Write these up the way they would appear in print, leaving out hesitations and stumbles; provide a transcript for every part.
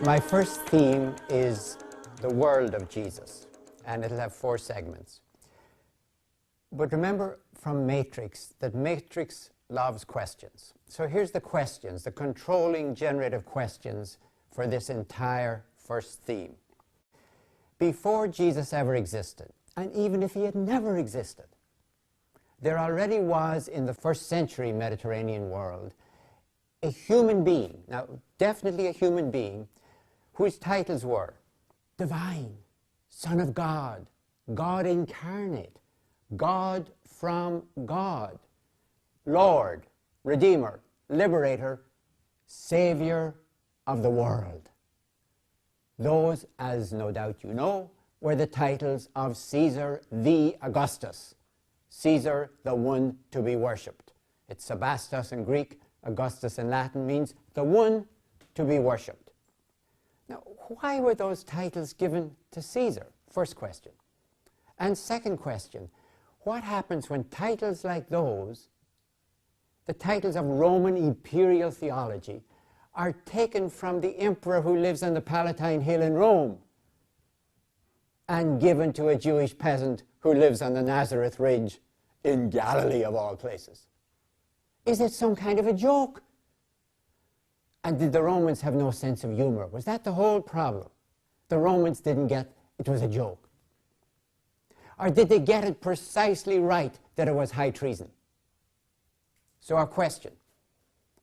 My first theme is the world of Jesus, and it'll have 4 segments. But remember from Matrix that Matrix loves questions. So here's the questions, the controlling generative questions for this entire first theme. Before Jesus ever existed, and even if he had never existed, there already was in the first century Mediterranean world a human being, now definitely a human being, whose titles were Divine, Son of God, God incarnate, God from God, Lord, Redeemer, Liberator, Savior of the world. Those, as no doubt you know, were the titles of Caesar the Augustus, Caesar the one to be worshipped. It's Sebastos in Greek, Augustus in Latin means the one to be worshipped. Now, why were those titles given to Caesar? First question. And second question, what happens when titles like those, the titles of Roman imperial theology, are taken from the emperor who lives on the Palatine Hill in Rome and given to a Jewish peasant who lives on the Nazareth Ridge in Galilee of all places? Is it some kind of a joke? And did the Romans have no sense of humor? Was that the whole problem? The Romans didn't get it was a joke. Or did they get it precisely right that it was high treason? So our question,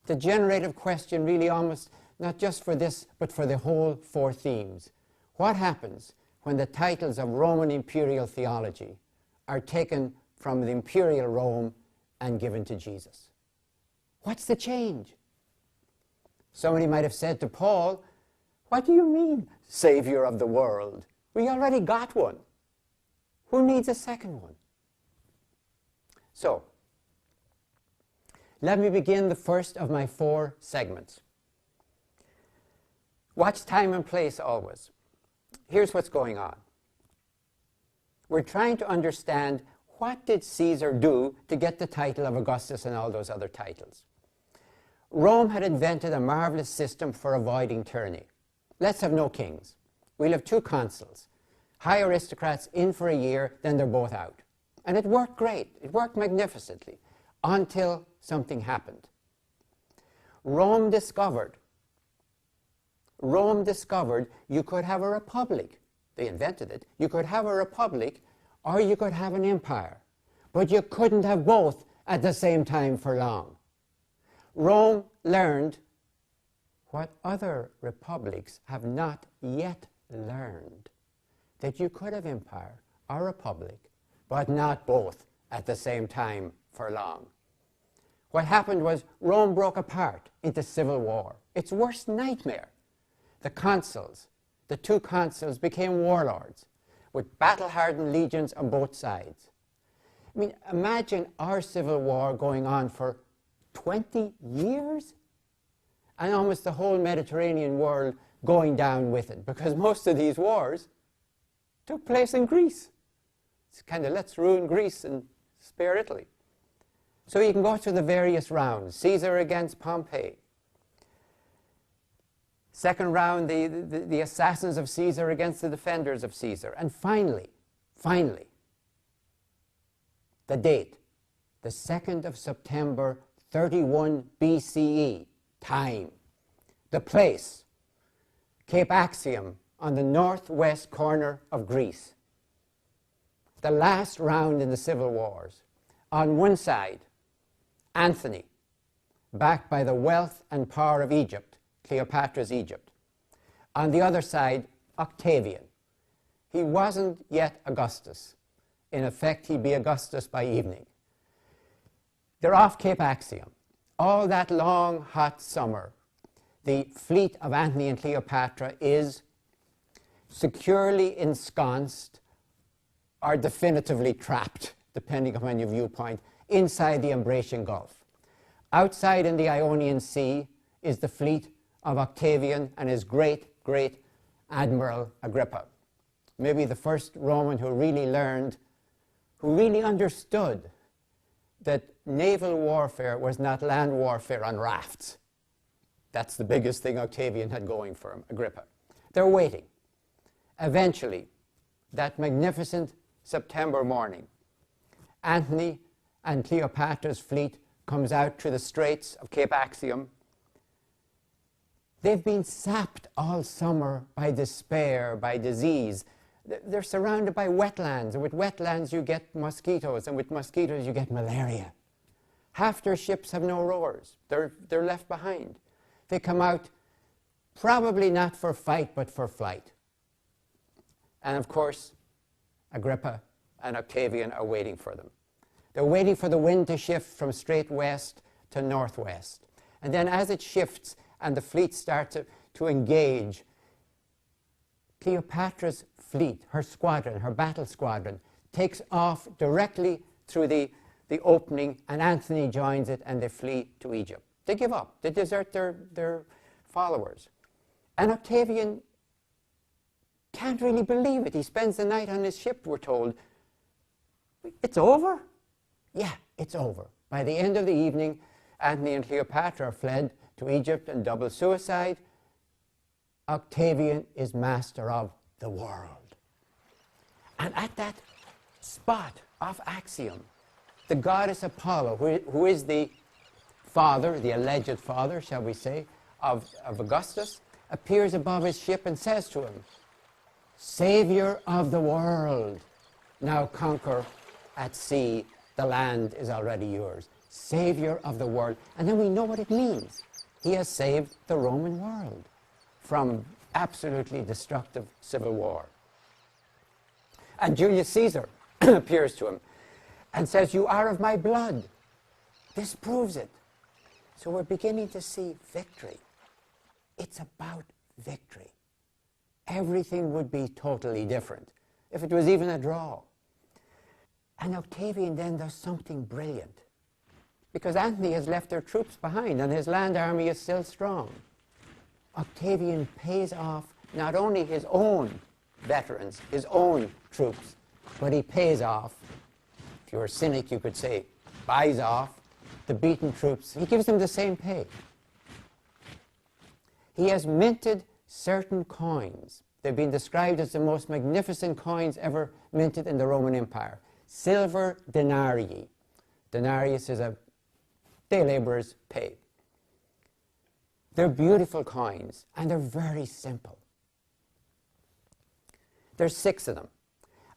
the generative question really almost, not just for this, but for the whole 4 themes. What happens when the titles of Roman imperial theology are taken from the imperial Rome and given to Jesus? What's the change? Somebody might have said to Paul, what do you mean, Savior of the world? We already got one. Who needs a second one? So, let me begin the first of my 4 segments. Watch time and place always. Here's what's going on. We're trying to understand what did Caesar do to get the title of Augustus and all those other titles. Rome had invented a marvelous system for avoiding tyranny. Let's have no kings. We'll have 2 consuls. High aristocrats in for a year, then they're both out. And it worked great. It worked magnificently until something happened. Rome discovered you could have a republic. They invented it. You could have a republic or you could have an empire. But you couldn't have both at the same time for long. Rome learned what other republics have not yet learned, that you could have empire or republic, but not both at the same time for long. What happened was Rome broke apart into civil war, its worst nightmare. The consuls, the 2 consuls became warlords with battle-hardened legions on both sides. I mean, imagine our civil war going on for 20 years? And almost the whole Mediterranean world going down with it, because most of these wars took place in Greece. It's kind of, let's ruin Greece and spare Italy. So you can go through the various rounds. Caesar against Pompey. Second round, the assassins of Caesar against the defenders of Caesar. And finally, the date, the 2nd of September 31 BCE, time. The place, Cape Axiom on the northwest corner of Greece. The last round in the civil wars. On one side, Antony, backed by the wealth and power of Egypt, Cleopatra's Egypt. On the other side, Octavian. He wasn't yet Augustus. In effect, he'd be Augustus by evening. They're off Cape Axiom. All that long, hot summer, the fleet of Antony and Cleopatra is securely ensconced or definitively trapped, depending upon your viewpoint, inside the Ambracian Gulf. Outside in the Ionian Sea is the fleet of Octavian and his great great Admiral Agrippa. Maybe the first Roman who really learned, who really understood that naval warfare was not land warfare on rafts. That's the biggest thing Octavian had going for him, Agrippa. They're waiting. Eventually, that magnificent September morning, Antony and Cleopatra's fleet comes out through the straits of Cape Axiom. They've been sapped all summer by despair, by disease. They're surrounded by wetlands, and with wetlands you get mosquitoes, and with mosquitoes you get malaria. Half their ships have no rowers. They're left behind. They come out probably not for fight, but for flight. And of course, Agrippa and Octavian are waiting for them. They're waiting for the wind to shift from straight west to northwest. And then as it shifts and the fleet starts to engage, Cleopatra's fleet, her squadron, her battle squadron, takes off directly through the opening, and Antony joins it, and they flee to Egypt. They give up. They desert their followers. And Octavian can't really believe it. He spends the night on his ship, we're told. It's over? Yeah, it's over. By the end of the evening, Antony and Cleopatra are fled to Egypt and double suicide. Octavian is master of the world. And at that spot of Axiom, the goddess Apollo, who is the father, the alleged father, shall we say, of Augustus, appears above his ship and says to him, "Savior of the world, now conquer at sea, the land is already yours." Savior of the world. And then we know what it means. He has saved the Roman world from absolutely destructive civil war. And Julius Caesar appears to him and says, "You are of my blood." This proves it. So we're beginning to see victory. It's about victory. Everything would be totally different if it was even a draw. And Octavian then does something brilliant, because Antony has left their troops behind and his land army is still strong. Octavian pays off not only his own veterans, his own troops, but he pays off, if you're a cynic you could say, buys off the beaten troops. He gives them the same pay. He has minted certain coins. They've been described as the most magnificent coins ever minted in the Roman Empire. Silver denarii. Denarius is a day laborer's pay. They're beautiful coins, and they're very simple. There's 6 of them.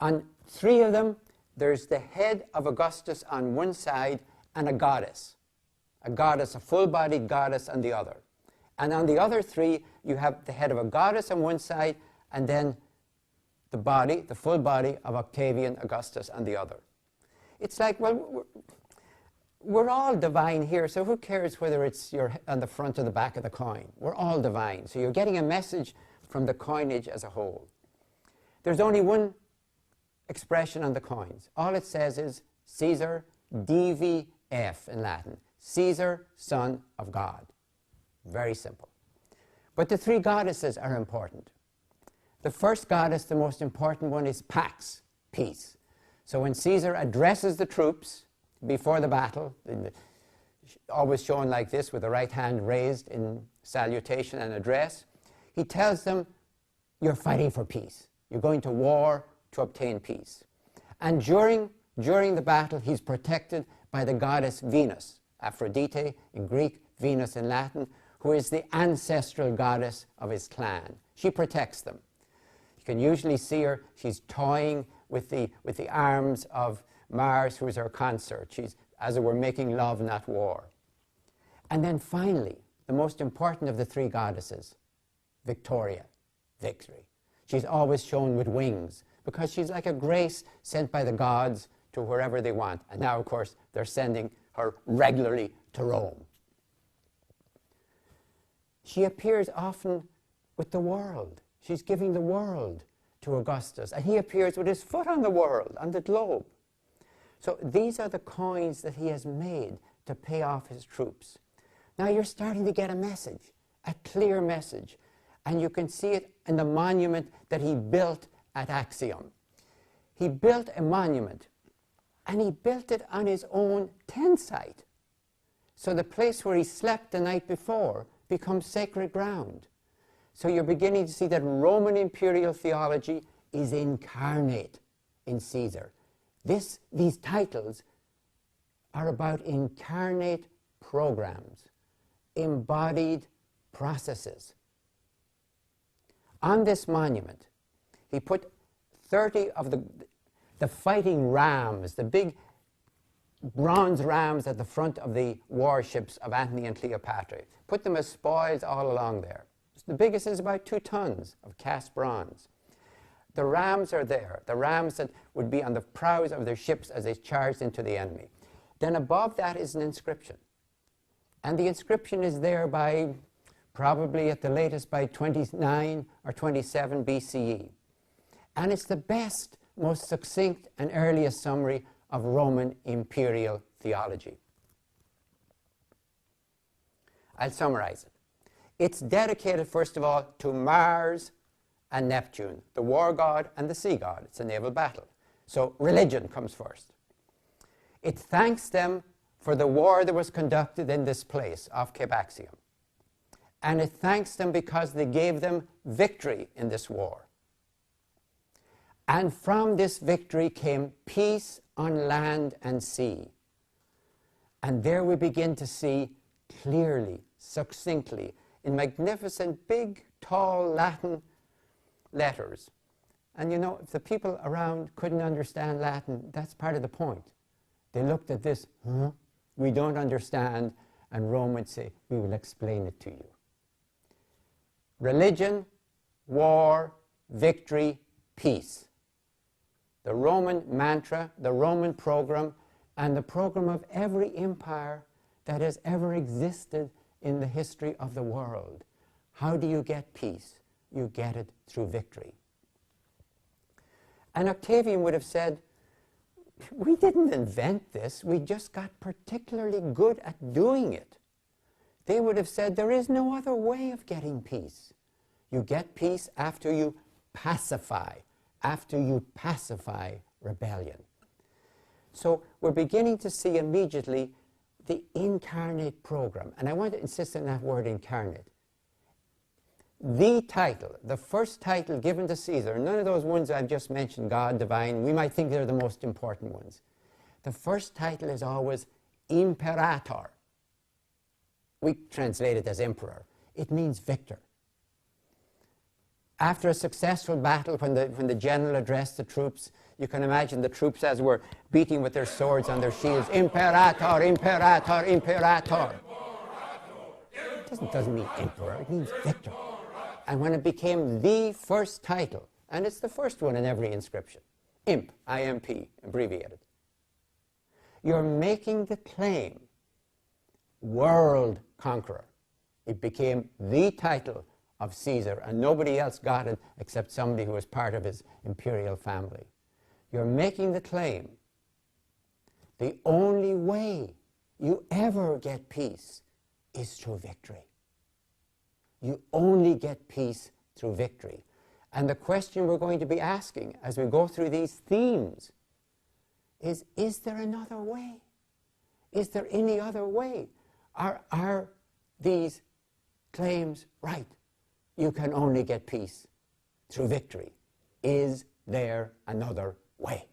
On 3 of them, there's the head of Augustus on one side and a goddess, a full-bodied goddess on the other. And on the other 3, you have the head of a goddess on one side, and then the body, the full body of Octavian Augustus on the other. It's like, well, we're all divine here, so who cares whether it's on the front or the back of the coin? We're all divine. So you're getting a message from the coinage as a whole. There's only one expression on the coins. All it says is Caesar DVF in Latin. Caesar, son of God. Very simple. But the 3 goddesses are important. The first goddess, the most important one, is Pax, peace. So when Caesar addresses the troops before the battle, always shown like this with the right hand raised in salutation and address, he tells them, you're fighting for peace. You're going to war to obtain peace. And during the battle, he's protected by the goddess Venus, Aphrodite in Greek, Venus in Latin, who is the ancestral goddess of his clan. She protects them. You can usually see her, she's toying with the arms of Mars, who is her consort. She's, as it were, making love, not war. And then finally, the most important of the 3 goddesses, Victoria, victory. She's always shown with wings, because she's like a grace sent by the gods to wherever they want. And now, of course, they're sending her regularly to Rome. She appears often with the world. She's giving the world to Augustus, and he appears with his foot on the world, on the globe. So these are the coins that he has made to pay off his troops. Now you're starting to get a message, a clear message. And you can see it in the monument that he built at Axiom. He built a monument, and he built it on his own tent site. So the place where he slept the night before becomes sacred ground. So you're beginning to see that Roman imperial theology is incarnate in Caesar. These titles are about incarnate programs, embodied processes. On this monument, he put 30 of the fighting rams, the big bronze rams at the front of the warships of Antony and Cleopatra. Put them as spoils all along there. The biggest is about 2 tons of cast bronze. The rams are there, the rams that would be on the prows of their ships as they charged into the enemy. Then above that is an inscription. And the inscription is there by, probably at the latest, by 29 or 27 BCE. And it's the best, most succinct and earliest summary of Roman imperial theology. I'll summarize it. It's dedicated, first of all, to Mars and Neptune, the war god and the sea god. It's a naval battle. So religion comes first. It thanks them for the war that was conducted in this place off Cape Axiom. And it thanks them because they gave them victory in this war. And from this victory came peace on land and sea. And there we begin to see clearly, succinctly, in magnificent, big, tall Latin letters. And you know, if the people around couldn't understand Latin, that's part of the point. They looked at this, we don't understand, and Rome would say, we will explain it to you. Religion, war, victory, peace. The Roman mantra, the Roman program, and the program of every empire that has ever existed in the history of the world. How do you get peace? You get it through victory. And Octavian would have said, we didn't invent this, we just got particularly good at doing it. They would have said, there is no other way of getting peace. You get peace after you pacify rebellion. So we're beginning to see immediately the incarnate program. And I want to insist on that word incarnate. The title, the first title given to Caesar, none of those ones I've just mentioned, God, divine, we might think they're the most important ones. The first title is always imperator. We translate it as emperor. It means victor. After a successful battle, when the general addressed the troops, you can imagine the troops as were beating with their swords on their shields, imperator, imperator, imperator. It doesn't mean emperor, it means victor. And when it became the first title, and it's the first one in every inscription, imp, I-M-P, abbreviated, you're making the claim, world conqueror. It became the title of Caesar, and nobody else got it except somebody who was part of his imperial family. You're making the claim, the only way you ever get peace is through victory. You only get peace through victory. And the question we're going to be asking as we go through these themes is there another way? Is there any other way? Are these claims right? You can only get peace through victory. Is there another way?